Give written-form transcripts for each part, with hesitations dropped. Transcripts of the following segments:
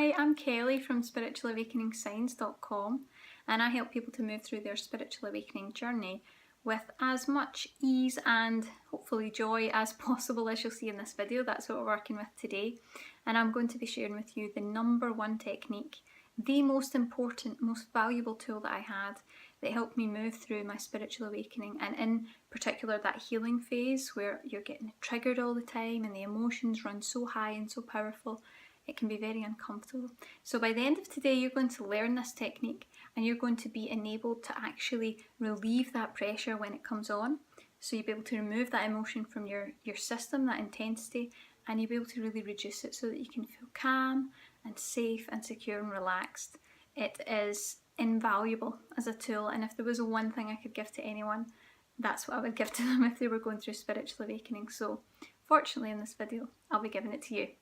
Hi, I'm Kelly from spiritualawakeningscience.com, and I help people to move through their spiritual awakening journey with as much ease and hopefully joy as possible, as you'll see in this video. That's what we're working with today, and I'm going to be sharing with you the number one technique, the most important, most valuable tool that I had that helped me move through my spiritual awakening, and in particular that healing phase where you're getting triggered all the time and the emotions run so high and so powerful. It can be very uncomfortable. So by the end of today, you're going to learn this technique and you're going to be enabled to actually relieve that pressure when it comes on. So you'll be able to remove that emotion from your system, that intensity, and you'll be able to really reduce it so that you can feel calm and safe and secure and relaxed. It is invaluable as a tool, and if there was one thing I could give to anyone, that's what I would give to them if they were going through spiritual awakening. So fortunately in this video, I'll be giving it to you.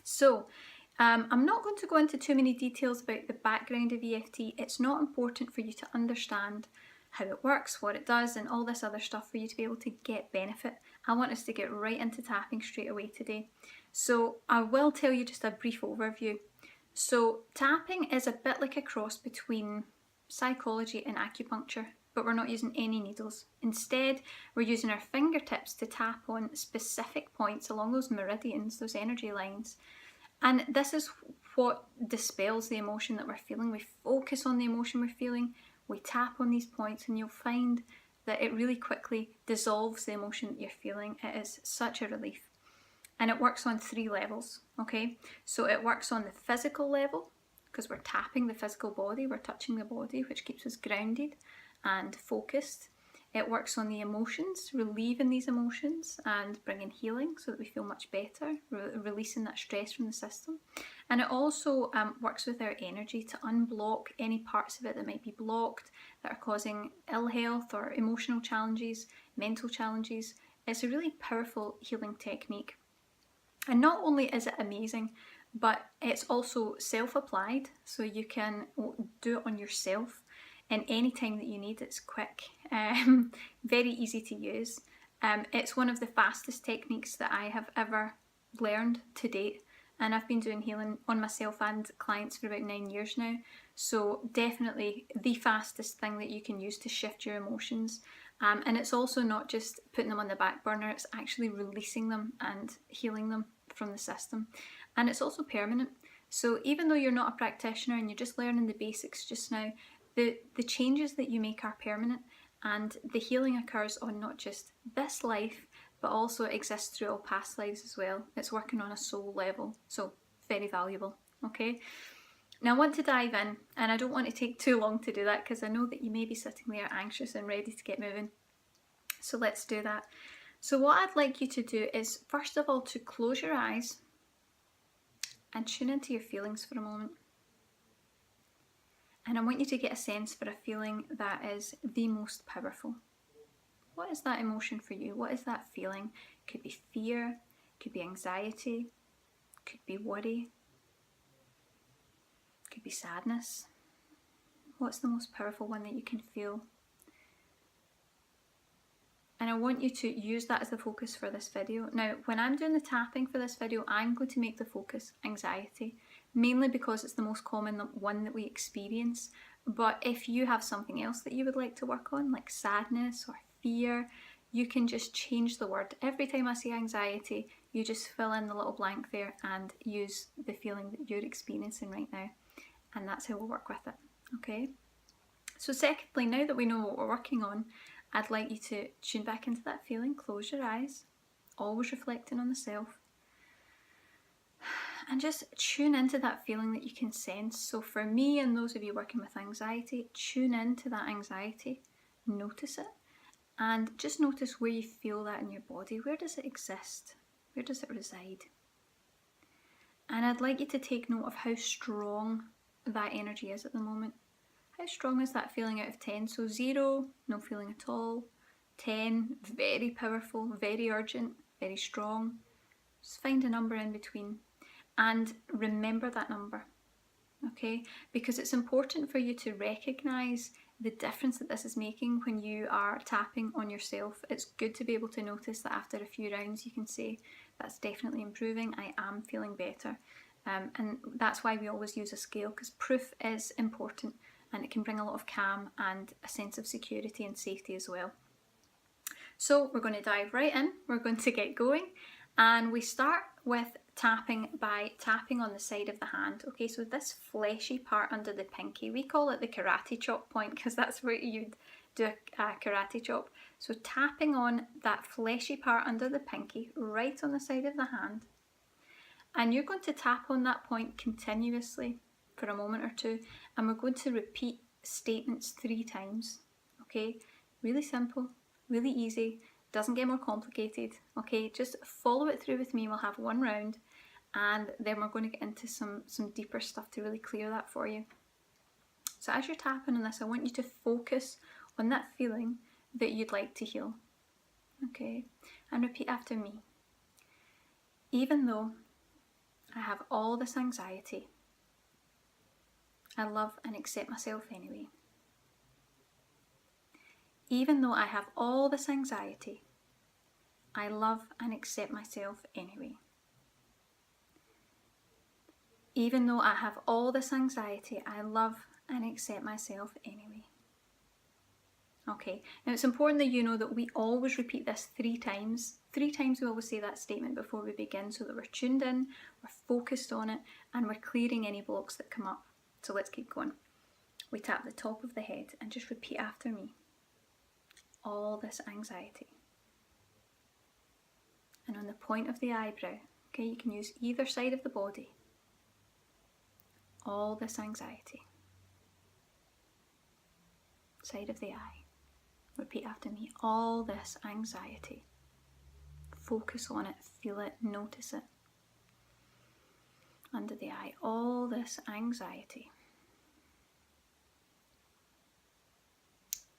So, I'm not going to go into too many details about the background of EFT. It's not important for you to understand how it works, what it does, and all this other stuff for you to be able to get benefit. I want us to get right into tapping straight away today. So, I will tell you just a brief overview. So, tapping is a bit like a cross between psychology and acupuncture, but we're not using any needles. Instead, we're using our fingertips to tap on specific points along those meridians, those energy lines. And this is what dispels the emotion that we're feeling. We focus on the emotion we're feeling, we tap on these points, and you'll find that it really quickly dissolves the emotion that you're feeling. It is such a relief. And it works on 3 levels, okay? So it works on the physical level, because we're tapping the physical body, we're touching the body, which keeps us grounded and focused. It works on the emotions, relieving these emotions and bringing healing so that we feel much better, releasing that stress from the system. And it also works with our energy to unblock any parts of it that might be blocked, that are causing ill health or emotional challenges, mental challenges. It's a really powerful healing technique. And not only is it amazing, but it's also self-applied, so you can do it on yourself in any time that you need. It's quick, very easy to use. It's one of the fastest techniques that I have ever learned to date, and I've been doing healing on myself and clients for about 9 years now, so definitely the fastest thing that you can use to shift your emotions. And it's also not just putting them on the back burner, it's actually releasing them and healing them from the system. And it's also permanent. So even though you're not a practitioner and you're just learning the basics just now, the changes that you make are permanent, and the healing occurs on not just this life, but also it exists through all past lives as well. It's working on a soul level, so very valuable, okay? Now I want to dive in, and I don't want to take too long to do that because I know that you may be sitting there anxious and ready to get moving. So let's do that. So what I'd like you to do is, first of all, to close your eyes and tune into your feelings for a moment. And I want you to get a sense for a feeling that is the most powerful. What is that emotion for you? What is that feeling? Could be fear, could be anxiety, could be worry, could be sadness. What's the most powerful one that you can feel? And I want you to use that as the focus for this video. Now, when I'm doing the tapping for this video, I'm going to make the focus anxiety, mainly because it's the most common one that we experience. But if you have something else that you would like to work on, like sadness or fear, you can just change the word. Every time I say anxiety, you just fill in the little blank there and use the feeling that you're experiencing right now. And that's how we'll work with it, okay? So secondly, now that we know what we're working on, I'd like you to tune back into that feeling, close your eyes, always reflecting on the self, and just tune into that feeling that you can sense. So for me and those of you working with anxiety, tune into that anxiety, notice it, and just notice where you feel that in your body. Where does it exist? Where does it reside? And I'd like you to take note of how strong that energy is at the moment. How strong is that feeling out of 10? So 0, no feeling at all. 10, very powerful, very urgent, very strong. Just find a number in between and remember that number, okay? Because it's important for you to recognise the difference that this is making when you are tapping on yourself. It's good to be able to notice that after a few rounds you can say, that's definitely improving, I am feeling better. And that's why we always use a scale, because proof is important and it can bring a lot of calm and a sense of security and safety as well. So we're going to dive right in, we're going to get going, and we start with tapping by tapping on the side of the hand. Okay, so this fleshy part under the pinky, we call it the karate chop point because that's where you'd do a karate chop. So tapping on that fleshy part under the pinky, right on the side of the hand, and you're going to tap on that point continuously for a moment or two, and we're going to repeat statements 3 times. Okay, really simple, really easy, doesn't get more complicated. Okay, just follow it through with me. We'll have 1 round and then we're going to get into some deeper stuff to really clear that for you. So as you're tapping on this, I want you to focus on that feeling that you'd like to heal. Okay, and repeat after me. Even though I have all this anxiety, I love and accept myself anyway. Even though I have all this anxiety, I love and accept myself anyway. Even though I have all this anxiety, I love and accept myself anyway. Okay, now it's important that you know that we always repeat this 3 times. 3 times we always say that statement before we begin so that we're tuned in, we're focused on it, and we're clearing any blocks that come up. So let's keep going. We tap the top of the head and just repeat after me. All this anxiety. And on the point of the eyebrow, okay, you can use either side of the body. All this anxiety. Side of the eye. Repeat after me. All this anxiety. Focus on it, feel it, notice it. Under the eye. All this anxiety.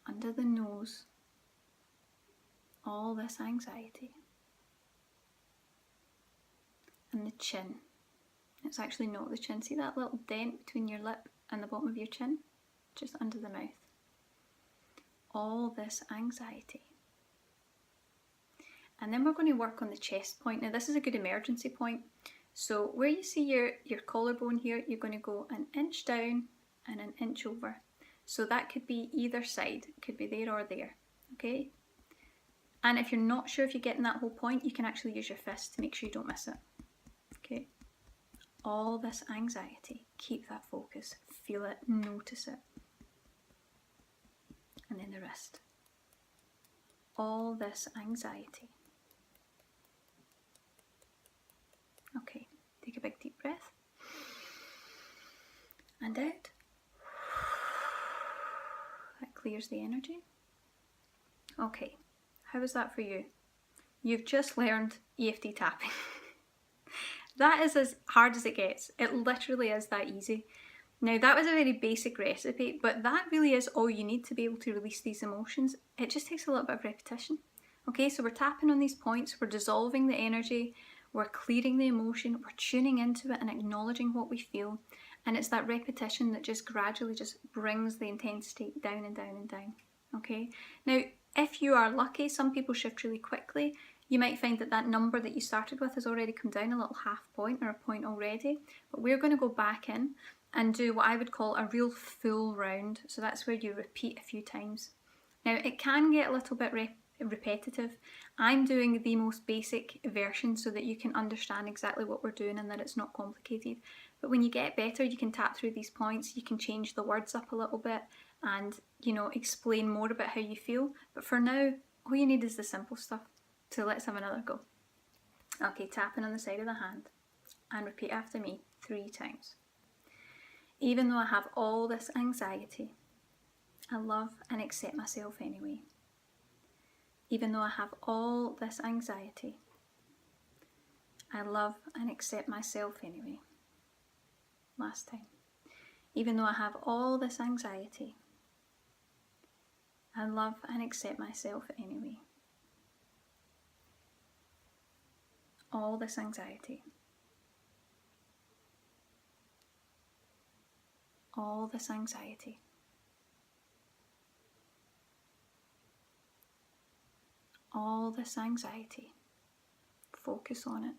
Under the nose. All this anxiety. And the chin. It's actually not the chin. See that little dent between your lip and the bottom of your chin? Just under the mouth. All this anxiety. And then we're going to work on the chest point. Now this is a good emergency point. So where you see your collarbone here, you're going to go an inch down and an inch over. So that could be either side. It could be there or there. Okay? And if you're not sure if you're getting that whole point, you can actually use your fist to make sure you don't miss it. Okay? All this anxiety. Keep that focus. Feel it. Notice it. And then the wrist. All this anxiety. Okay, take a big deep breath. And out. That clears the energy. Okay, how was that for you? You've just learned EFT tapping. That is as hard as it gets. It literally is that easy. Now that was a very basic recipe, but that really is all you need to be able to release these emotions. It just takes a little bit of repetition. Okay, so we're tapping on these points, we're dissolving the energy, we're clearing the emotion, we're tuning into it and acknowledging what we feel. And it's that repetition that just gradually just brings the intensity down and down and down. Okay, now if you are lucky, some people shift really quickly. You might find that that number that you started with has already come down a little half point or a point already. But we're going to go back in and do what I would call a real full round. So that's where you repeat a few times. Now it can get a little bit repetitive. I'm doing the most basic version so that you can understand exactly what we're doing and that it's not complicated. But when you get better, you can tap through these points, you can change the words up a little bit and, you know, explain more about how you feel. But for now, all you need is the simple stuff. So let's have another go. Okay, tapping on the side of the hand and repeat after me 3 times. Even though I have all this anxiety, I love and accept myself anyway. Even though I have all this anxiety, I love and accept myself anyway. Last time. Even though I have all this anxiety, I love and accept myself anyway. All this anxiety. All this anxiety. All this anxiety. Focus on it.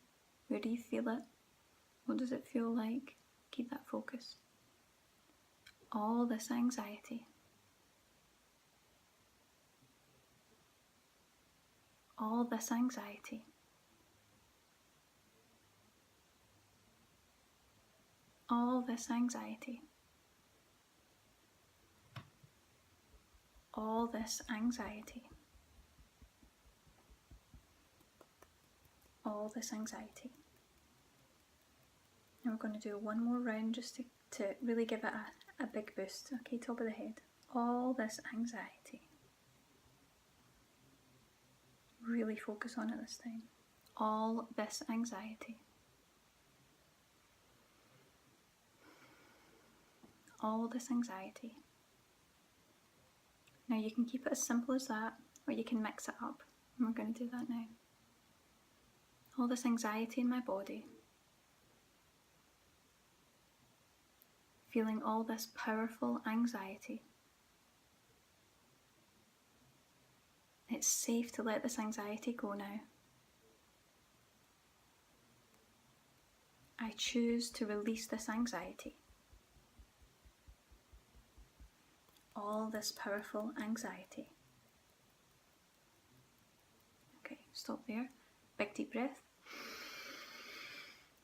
Where do you feel it? What does it feel like? Keep that focus. All this anxiety. All this anxiety. All this anxiety. All this anxiety. All this anxiety. Now we're going to do one more round just to really give it a big boost. Okay, top of the head. All this anxiety. Really focus on it this time. All this anxiety. All this anxiety. Now you can keep it as simple as that, or you can mix it up. And we're going to do that now. All this anxiety in my body. Feeling all this powerful anxiety. It's safe to let this anxiety go now. I choose to release this anxiety. All this powerful anxiety. Okay, stop there. Big deep breath.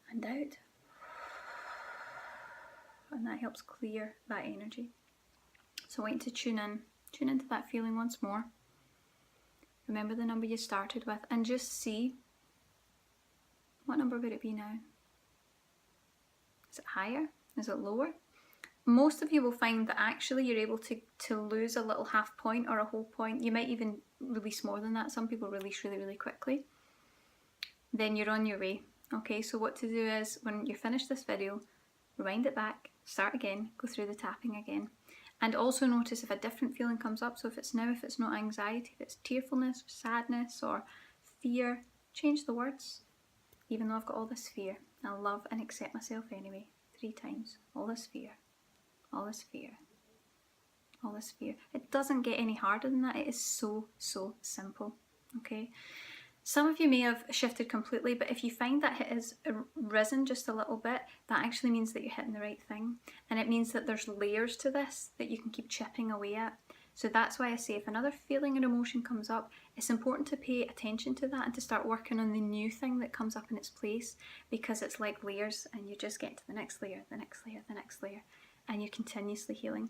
And out. And that helps clear that energy. So I want you to tune into that feeling once more. Remember the number you started with and just see, what number would it be now? Is it higher? Is it lower? Most of you will find that actually you're able to lose a little half point or a whole point. You might even release more than that. Some people release really, really quickly. Then you're on your way. Okay, so what to do is when you finish this video, rewind it back, start again, go through the tapping again. And also notice if a different feeling comes up. So if it's not anxiety, if it's tearfulness, or sadness, or fear, change the words. Even though I've got all this fear, I love and accept myself anyway. 3 times. All this fear. All this fear. All this fear. It doesn't get any harder than that. It is so, so simple. Okay? Some of you may have shifted completely, but if you find that it has risen just a little bit, that actually means that you're hitting the right thing. And it means that there's layers to this that you can keep chipping away at. So that's why I say if another feeling or emotion comes up, it's important to pay attention to that and to start working on the new thing that comes up in its place, because it's like layers and you just get to the next layer, the next layer, the next layer, and you're continuously healing.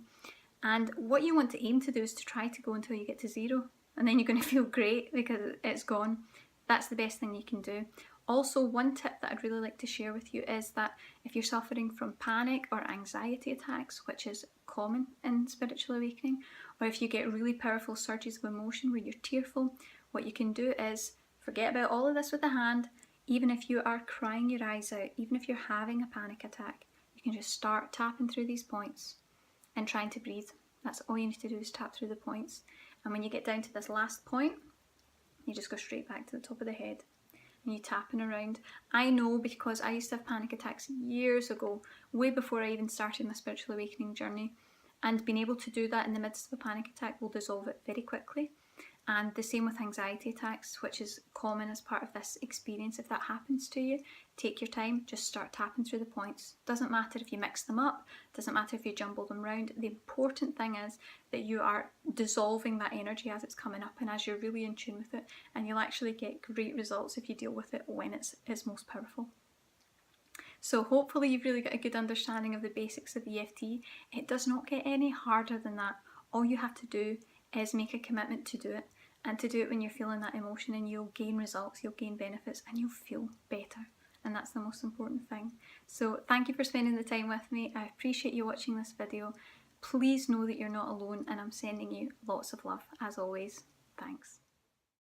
And what you want to aim to do is to try to go until you get to 0, and then you're going to feel great because it's gone. That's the best thing you can do. Also, one tip that I'd really like to share with you is that if you're suffering from panic or anxiety attacks, which is common in spiritual awakening, or if you get really powerful surges of emotion where you're tearful, what you can do is forget about all of this with the hand. Even if you are crying your eyes out, even if you're having a panic attack, you can just start tapping through these points and trying to breathe. That's all you need to do, is tap through the points. And when you get down to this last point, you just go straight back to the top of the head and you tapping around. I know because I used to have panic attacks years ago, way before I even started my spiritual awakening journey, and being able to do that in the midst of a panic attack will dissolve it very quickly. And the same with anxiety attacks, which is common as part of this experience. If that happens to you, take your time, just start tapping through the points. Doesn't matter if you mix them up, doesn't matter if you jumble them around. The important thing is that you are dissolving that energy as it's coming up and as you're really in tune with it, and you'll actually get great results if you deal with it when it's most powerful. So hopefully you've really got a good understanding of the basics of EFT. It does not get any harder than that. All you have to do is make a commitment to do it, and to do it when you're feeling that emotion, and you'll gain results, you'll gain benefits, and you'll feel better. And that's the most important thing. So thank you for spending the time with me. I appreciate you watching this video. Please know that you're not alone, and I'm sending you lots of love as always. Thanks.